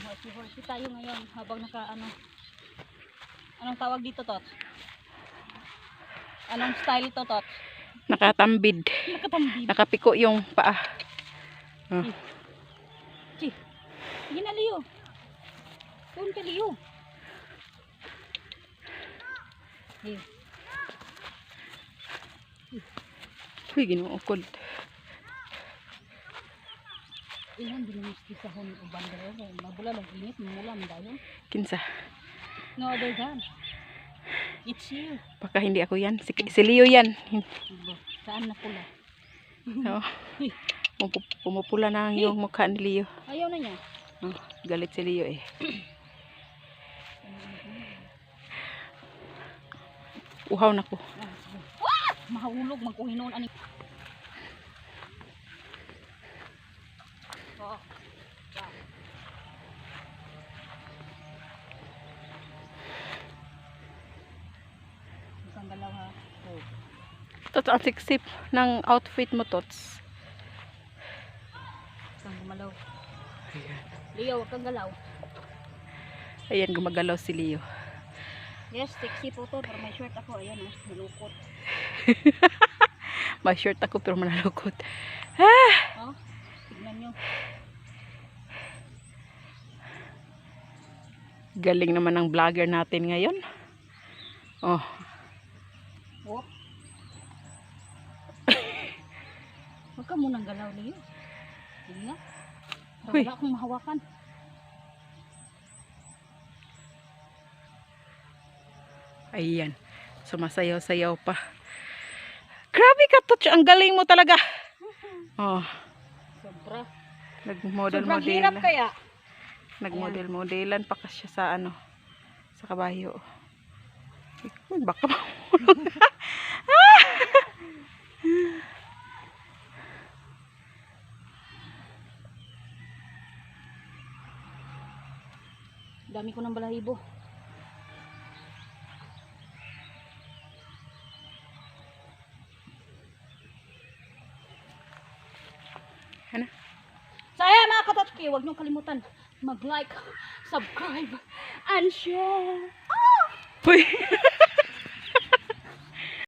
Horsey tayo ngayon habang anong tawag dito, Tot? Anong style ito, Tot? Nakatambid. Nakatambid. Nakapiko yung paa. Oh. Sige na, Leo. Doon ka, Leo. Uy, ginuukod. Ilan binamiski sa hon o bandero. Mabula lang init, mula dayon. Kinsa? No other than. It's you. Baka hindi ako yan. Si Leo yan. Saan na pula? Oh. Pumupula na ang yung mukha ni Leo. Ayaw na niya. Oh, galit si Leo eh. Uhaw na ko. Mahulog, magkuhinon ani. Oh. Isang galaw ha. Oh. Tots, ang siksip ng outfit mo, Tots. Isang gumalaw. Leo, wag kang galaw. Ayan, gumagalaw si Leo. Yes, sexy po to. Pero may short ako. Ayan oh, malukot. May shirt ako pero manalukot. Oh, tignan nyo. Galing naman ng vlogger natin ngayon. Oh. Oh. Huwag ka munang galaw, Leo. Hindi nga. Uy. Wala akong mahawakan. Ayan. Sumasayaw-sayaw pa. Grabe ka, Tots. Ang galing mo talaga. Oh. Sobra. Nagmodel-modelan. Sobrang hirap kaya. Nagmodel-modelan pa kasi sa sa kabayo. Uy, baka Dami ko ng balahibo. Ano? So ayan mga katotki, huwag niyong kalimutan mag-like, subscribe, and share. Uy.